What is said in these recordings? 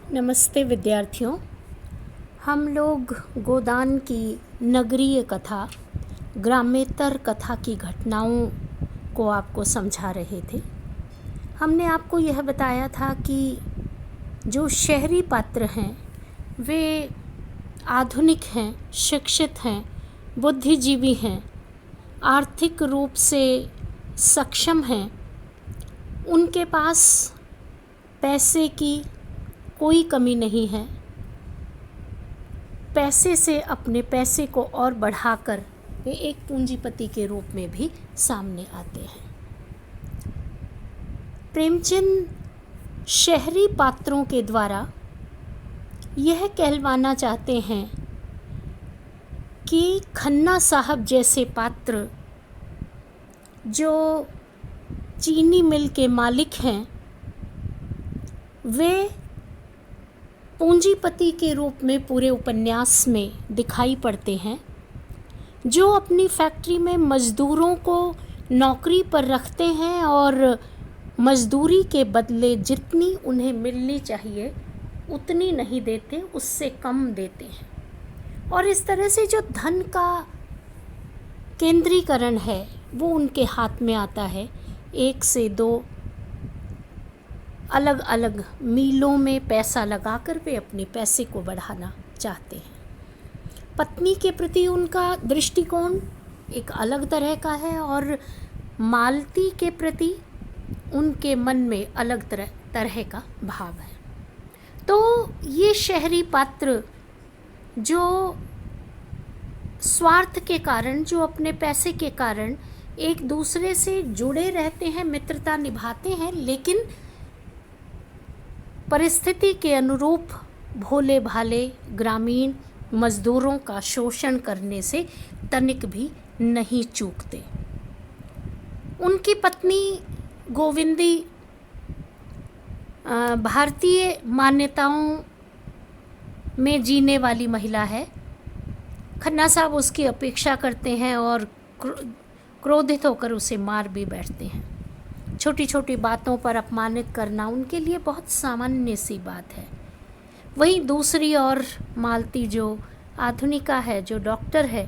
नमस्ते विद्यार्थियों। हम लोग गोदान की नगरीय कथा, ग्रामेतर कथा की घटनाओं को आपको समझा रहे थे। हमने आपको यह बताया था कि जो शहरी पात्र हैं वे आधुनिक हैं, शिक्षित हैं, बुद्धिजीवी हैं, आर्थिक रूप से सक्षम हैं। उनके पास पैसे की कोई कमी नहीं है। पैसे से अपने पैसे को और बढ़ाकर वे एक पूंजीपति के रूप में भी सामने आते हैं। प्रेमचंद शहरी पात्रों के द्वारा यह कहलवाना चाहते हैं कि खन्ना साहब जैसे पात्र जो चीनी मिल के मालिक हैं वे पूंजीपति के रूप में पूरे उपन्यास में दिखाई पड़ते हैं, जो अपनी फैक्ट्री में मज़दूरों को नौकरी पर रखते हैं और मज़दूरी के बदले जितनी उन्हें मिलनी चाहिए उतनी नहीं देते, उससे कम देते हैं। और इस तरह से जो धन का केंद्रीकरण है वो उनके हाथ में आता है। एक से दो अलग अलग मीलों में पैसा लगाकर वे अपने पैसे को बढ़ाना चाहते हैं। पत्नी के प्रति उनका दृष्टिकोण एक अलग तरह का है और मालती के प्रति उनके मन में अलग तरह का भाव है। तो ये शहरी पात्र जो स्वार्थ के कारण, जो अपने पैसे के कारण एक दूसरे से जुड़े रहते हैं, मित्रता निभाते हैं, लेकिन परिस्थिति के अनुरूप भोले भाले ग्रामीण मज़दूरों का शोषण करने से तनिक भी नहीं चूकते। उनकी पत्नी गोविंदी भारतीय मान्यताओं में जीने वाली महिला है। खन्ना साहब उसकी अपेक्षा करते हैं और क्रोधित होकर उसे मार भी बैठते हैं। छोटी छोटी बातों पर अपमानित करना उनके लिए बहुत सामान्य सी बात है। वहीं दूसरी ओर मालती जो आधुनिका है, जो डॉक्टर है,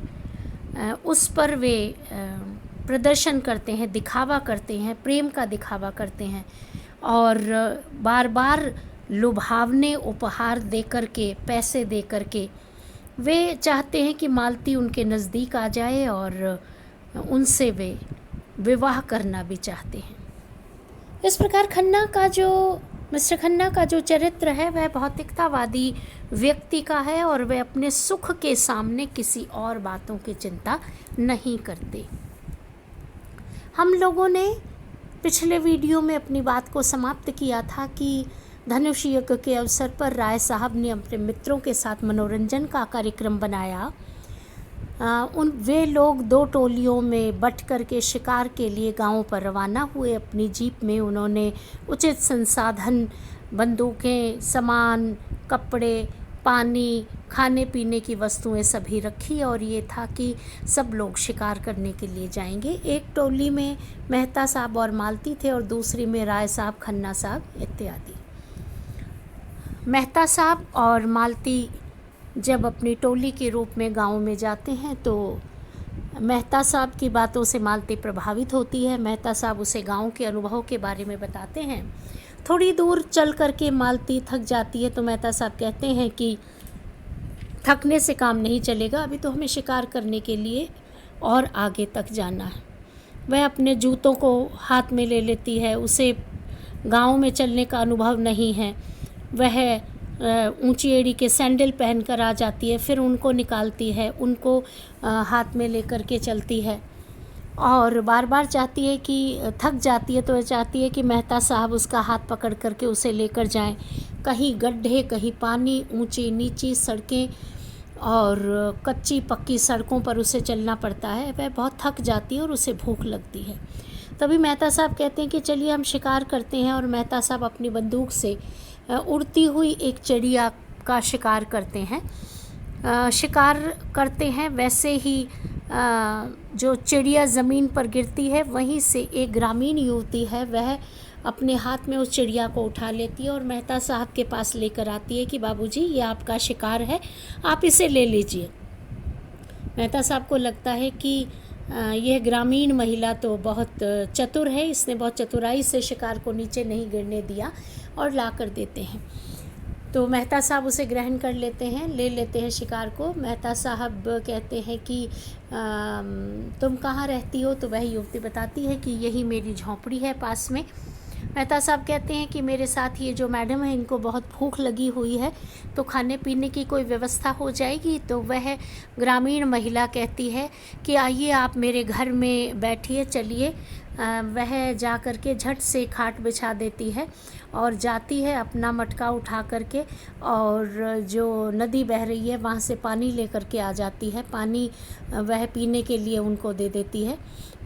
उस पर वे प्रदर्शन करते हैं, दिखावा करते हैं, प्रेम का दिखावा करते हैं और बार बार लुभावने उपहार दे कर के, पैसे दे कर के वे चाहते हैं कि मालती उनके नज़दीक आ जाए और उनसे वे विवाह करना भी चाहते हैं। इस प्रकार मिस्टर खन्ना का जो चरित्र है वह भौतिकतावादी व्यक्ति का है और वे अपने सुख के सामने किसी और बातों की चिंता नहीं करते। हम लोगों ने पिछले वीडियो में अपनी बात को समाप्त किया था कि धनुष यज्ञ के अवसर पर राय साहब ने अपने मित्रों के साथ मनोरंजन का कार्यक्रम बनाया। वे लोग दो टोलियों में बट कर के शिकार के लिए गांव पर रवाना हुए। अपनी जीप में उन्होंने उचित संसाधन, बंदूकें, सामान, कपड़े, पानी, खाने पीने की वस्तुएं सभी रखी और ये था कि सब लोग शिकार करने के लिए जाएंगे। एक टोली में मेहता साहब और मालती थे और दूसरी में राय साहब, खन्ना साहब इत्यादि। मेहता साहब और मालती जब अपनी टोली के रूप में गांव में जाते हैं तो मेहता साहब की बातों से मालती प्रभावित होती है। मेहता साहब उसे गांव के अनुभव के बारे में बताते हैं। थोड़ी दूर चल करके मालती थक जाती है तो मेहता साहब कहते हैं कि थकने से काम नहीं चलेगा, अभी तो हमें शिकार करने के लिए और आगे तक जाना है। वह अपने जूतों को हाथ में ले लेती है। उसे गाँव में चलने का अनुभव नहीं है। वह ऊंची एड़ी के सैंडल पहनकर आ जाती है, फिर उनको निकालती है, उनको हाथ में लेकर के चलती है और बार बार चाहती है कि थक जाती है तो वह चाहती है कि मेहता साहब उसका हाथ पकड़ करके उसे लेकर जाएं। कहीं गड्ढे, कहीं पानी, ऊंची नीची सड़कें और कच्ची पक्की सड़कों पर उसे चलना पड़ता है। वह बहुत थक जाती है और उसे भूख लगती है। तभी मेहता साहब कहते हैं कि चलिए हम शिकार करते हैं और मेहता साहब अपनी बंदूक से उड़ती हुई एक चिड़िया का शिकार करते हैं। वैसे ही जो चिड़िया ज़मीन पर गिरती है वहीं से एक ग्रामीण युवती है वह अपने हाथ में उस चिड़िया को उठा लेती है और मेहता साहब के पास लेकर आती है कि बाबूजी ये आपका शिकार है, आप इसे ले लीजिए। मेहता साहब को लगता है कि यह ग्रामीण महिला तो बहुत चतुर है, इसने बहुत चतुराई से शिकार को नीचे नहीं गिरने दिया और ला कर देते हैं। तो मेहता साहब उसे ग्रहण कर लेते हैं, ले लेते हैं शिकार को। मेहता साहब कहते हैं कि तुम कहाँ रहती हो? तो वह युवती बताती है कि यही मेरी झोंपड़ी है पास में। मेहता साहब कहते हैं कि मेरे साथ ये जो मैडम है इनको बहुत भूख लगी हुई है, तो खाने पीने की कोई व्यवस्था हो जाएगी? तो वह ग्रामीण महिला कहती है कि आइए आप मेरे घर में बैठिए, चलिए। वह जा कर के झट से खाट बिछा देती है और जाती है अपना मटका उठा कर के, और जो नदी बह रही है वहाँ से पानी लेकर के आ जाती है। पानी वह पीने के लिए उनको दे देती है।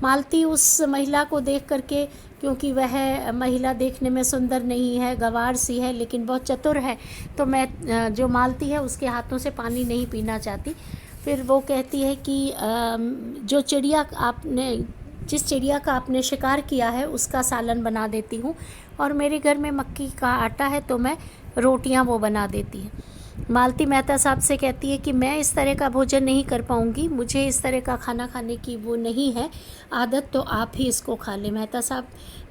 मालती उस महिला को देख करके, क्योंकि वह महिला देखने में सुंदर नहीं है, गंवार सी है, लेकिन बहुत चतुर है, तो मैं जो मालती है उसके हाथों से पानी नहीं पीना चाहती। फिर वो कहती है कि जिस चिड़िया का आपने शिकार किया है उसका सालन बना देती हूँ, और मेरे घर में मक्की का आटा है तो मैं रोटियाँ वो बना देती है। मालती मेहता साहब से कहती है कि मैं इस तरह का भोजन नहीं कर पाऊँगी, मुझे इस तरह का खाना खाने की वो नहीं है आदत, तो आप ही इसको खा लें। मेहता साहब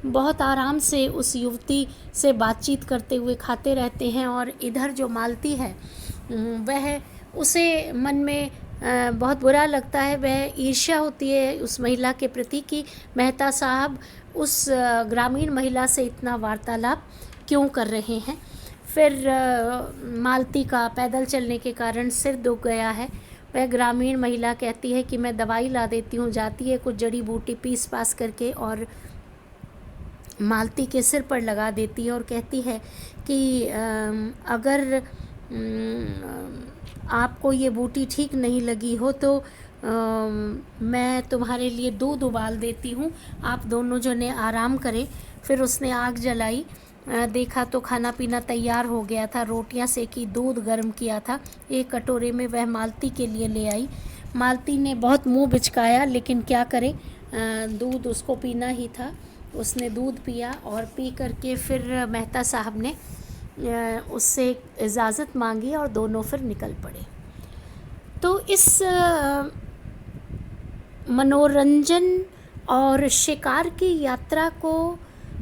बहुत आराम से उस युवती से बातचीत करते हुए खाते रहते हैं, और इधर जो मालती है वह उसे मन में बहुत बुरा लगता है, वह ईर्ष्या होती है उस महिला के प्रति कि मेहता साहब उस ग्रामीण महिला से इतना वार्तालाप क्यों कर रहे हैं। फिर मालती का पैदल चलने के कारण सिर दुख गया है। वह ग्रामीण महिला कहती है कि मैं दवाई ला देती हूँ, जाती है कुछ जड़ी बूटी पीस पास करके और मालती के सिर पर लगा देती है और कहती है कि अगर आपको ये बूटी ठीक नहीं लगी हो तो मैं तुम्हारे लिए दूध उबाल देती हूँ, आप दोनों जने आराम करें। फिर उसने आग जलाई, देखा तो खाना पीना तैयार हो गया था, रोटियां सेकी, दूध गर्म किया था, एक कटोरे में वह मालती के लिए ले आई। मालती ने बहुत मुंह बिचकाया, लेकिन क्या करे, दूध उसको पीना ही था। उसने दूध पिया और पी करके फिर मेहता साहब ने उससे इजाज़त मांगी और दोनों फिर निकल पड़े। तो इस मनोरंजन और शिकार की यात्रा को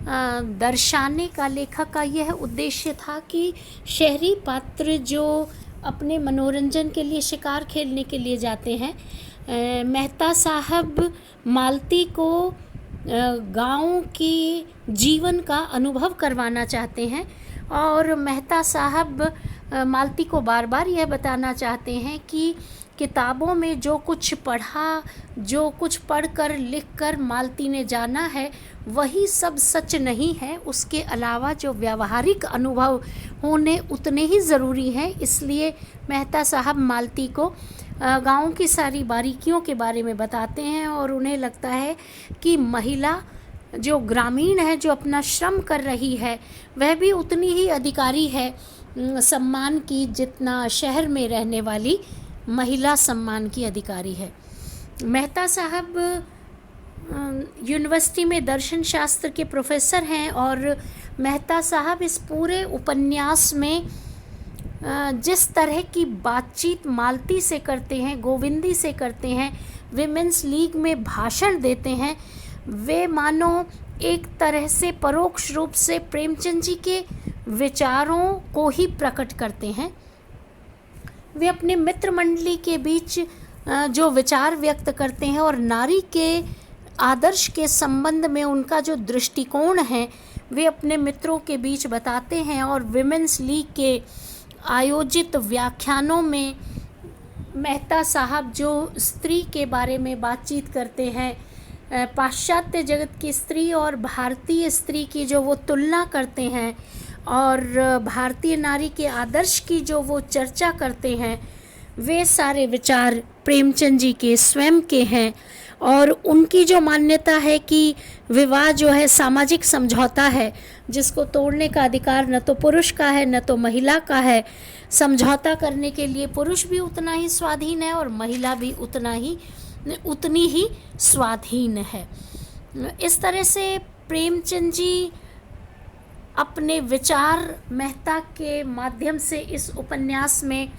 दर्शाने का लेखक का यह उद्देश्य था कि शहरी पात्र जो अपने मनोरंजन के लिए शिकार खेलने के लिए जाते हैं, मेहता साहब मालती को गांव के जीवन का अनुभव करवाना चाहते हैं, और मेहता साहब मालती को बार बार यह बताना चाहते हैं कि किताबों में जो कुछ पढ़ा, जो कुछ पढ़कर लिखकर मालती ने जाना है वही सब सच नहीं है, उसके अलावा जो व्यावहारिक अनुभव होने उतने ही ज़रूरी हैं। इसलिए मेहता साहब मालती को गाँव की सारी बारीकियों के बारे में बताते हैं, और उन्हें लगता है कि महिला जो ग्रामीण है, जो अपना श्रम कर रही है, वह भी उतनी ही अधिकारी है सम्मान की जितना शहर में रहने वाली महिला सम्मान की अधिकारी है। मेहता साहब यूनिवर्सिटी में दर्शन शास्त्र के प्रोफेसर हैं, और मेहता साहब इस पूरे उपन्यास में जिस तरह की बातचीत मालती से करते हैं, गोविंदी से करते हैं, विमेंस लीग में भाषण देते हैं, वे मानो एक तरह से परोक्ष रूप से प्रेमचंद जी के विचारों को ही प्रकट करते हैं। वे अपने मित्र मंडली के बीच जो विचार व्यक्त करते हैं और नारी के आदर्श के संबंध में उनका जो दृष्टिकोण है वे अपने मित्रों के बीच बताते हैं, और विमेंस लीग के आयोजित व्याख्यानों में मेहता साहब जो स्त्री के बारे में बातचीत करते हैं, पाश्चात्य जगत की स्त्री और भारतीय स्त्री की जो वो तुलना करते हैं, और भारतीय नारी के आदर्श की जो वो चर्चा करते हैं, वे सारे विचार प्रेमचंद जी के स्वयं के हैं। और उनकी जो मान्यता है कि विवाह जो है सामाजिक समझौता है, जिसको तोड़ने का अधिकार न तो पुरुष का है न तो महिला का है। समझौता करने के लिए पुरुष भी उतना ही स्वाधीन है और महिला भी उतनी ही स्वाधीन है। इस तरह से प्रेमचंद जी अपने विचार मेहता के माध्यम से इस उपन्यास में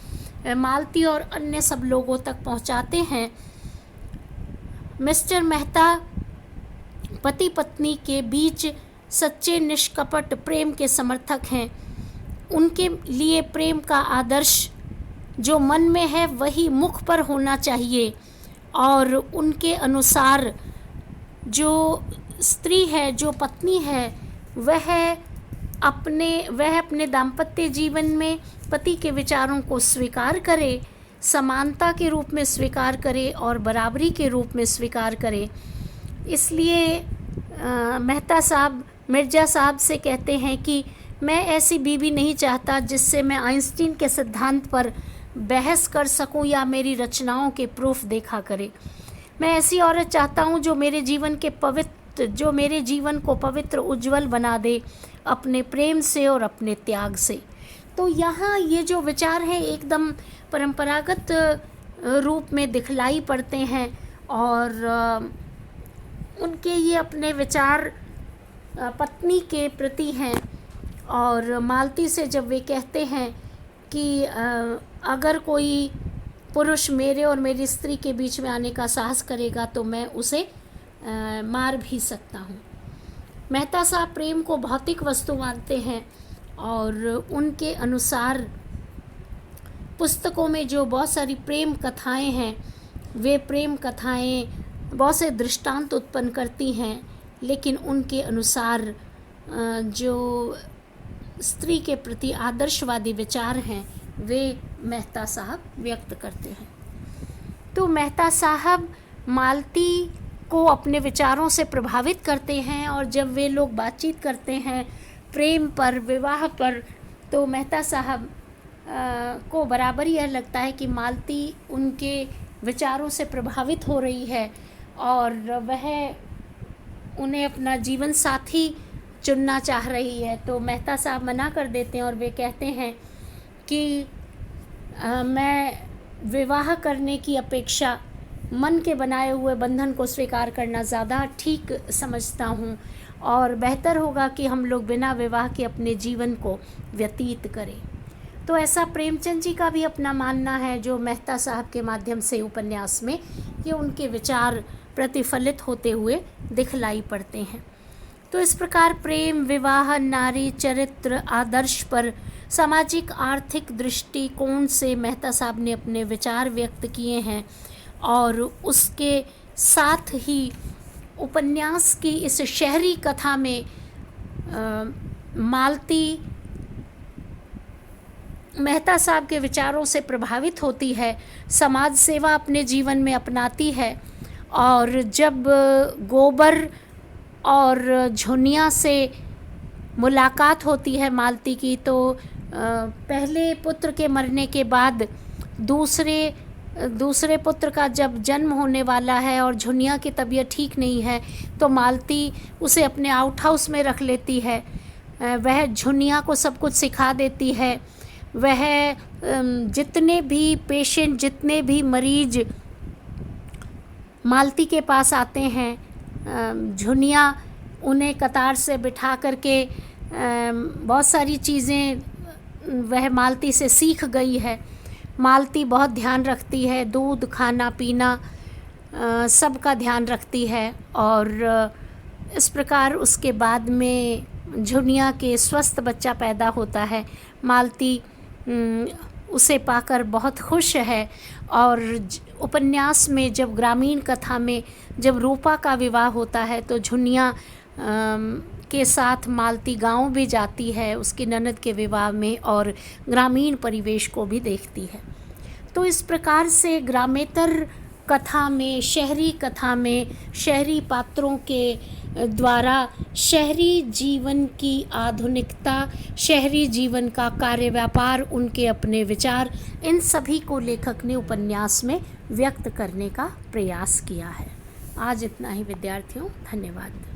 मालती और अन्य सब लोगों तक पहुंचाते हैं। मिस्टर मेहता पति पत्नी के बीच सच्चे निष्कपट प्रेम के समर्थक हैं। उनके लिए प्रेम का आदर्श जो मन में है वही मुख पर होना चाहिए और उनके अनुसार जो स्त्री है, जो पत्नी है, वह अपने दाम्पत्य जीवन में पति के विचारों को स्वीकार करे, समानता के रूप में स्वीकार करे और बराबरी के रूप में स्वीकार करे। इसलिए मेहता साहब मिर्ज़ा साहब से कहते हैं कि मैं ऐसी बीवी नहीं चाहता जिससे मैं आइंस्टीन के सिद्धांत पर बहस कर सकूं या मेरी रचनाओं के प्रूफ देखा करे। मैं ऐसी औरत चाहता हूं जो मेरे जीवन को पवित्र उज्जवल बना दे अपने प्रेम से और अपने त्याग से। तो यहाँ ये जो विचार हैं एकदम परंपरागत रूप में दिखलाई पड़ते हैं और उनके ये अपने विचार पत्नी के प्रति हैं। और मालती से जब वे कहते हैं कि अगर कोई पुरुष मेरे और मेरी स्त्री के बीच में आने का साहस करेगा तो मैं उसे मार भी सकता हूँ। मेहता साहब प्रेम को भौतिक वस्तु मानते हैं और उनके अनुसार पुस्तकों में जो बहुत सारी प्रेम कथाएं हैं, वे प्रेम कथाएं बहुत से दृष्टांत उत्पन्न करती हैं, लेकिन उनके अनुसार जो स्त्री के प्रति आदर्शवादी विचार हैं वे मेहता साहब व्यक्त करते हैं। तो मेहता साहब मालती को अपने विचारों से प्रभावित करते हैं और जब वे लोग बातचीत करते हैं प्रेम पर, विवाह पर, तो मेहता साहब को बराबर यह लगता है कि मालती उनके विचारों से प्रभावित हो रही है और वह उन्हें अपना जीवन साथी चुनना चाह रही है। तो मेहता साहब मना कर देते हैं और वे कहते हैं कि मैं विवाह करने की अपेक्षा मन के बनाए हुए बंधन को स्वीकार करना ज़्यादा ठीक समझता हूँ और बेहतर होगा कि हम लोग बिना विवाह के अपने जीवन को व्यतीत करें। तो ऐसा प्रेमचंद जी का भी अपना मानना है जो मेहता साहब के माध्यम से उपन्यास में ये उनके विचार प्रतिफलित होते हुए दिखलाई पड़ते हैं। तो इस प्रकार प्रेम, विवाह, नारी चरित्र, आदर्श पर सामाजिक आर्थिक दृष्टिकोण से मेहता साहब ने अपने विचार व्यक्त किए हैं और उसके साथ ही उपन्यास की इस शहरी कथा में मालती मेहता साहब के विचारों से प्रभावित होती है, समाज सेवा अपने जीवन में अपनाती है और जब गोबर और झुनिया से मुलाकात होती है मालती की तो पहले पुत्र के मरने के बाद दूसरे पुत्र का जब जन्म होने वाला है और झुनिया की तबीयत ठीक नहीं है तो मालती उसे अपने आउट हाउस में रख लेती है। वह झुनिया को सब कुछ सिखा देती है। वह जितने भी पेशेंट, जितने भी मरीज मालती के पास आते हैं, झुनिया उन्हें कतार से बिठा करके बहुत सारी चीज़ें वह मालती से सीख गई है। मालती बहुत ध्यान रखती है, दूध, खाना पीना सब का ध्यान रखती है और इस प्रकार उसके बाद में झुनिया के स्वस्थ बच्चा पैदा होता है। मालती उसे पाकर बहुत खुश है और उपन्यास में जब ग्रामीण कथा में जब रूपा का विवाह होता है तो झुनिया के साथ मालती गांव भी जाती है उसकी ननद के विवाह में और ग्रामीण परिवेश को भी देखती है। तो इस प्रकार से ग्रामेतर कथा में, शहरी कथा में, शहरी पात्रों के द्वारा शहरी जीवन की आधुनिकता, शहरी जीवन का कार्य व्यापार, उनके अपने विचार, इन सभी को लेखक ने उपन्यास में व्यक्त करने का प्रयास किया है। आज इतना ही विद्यार्थियों, धन्यवाद।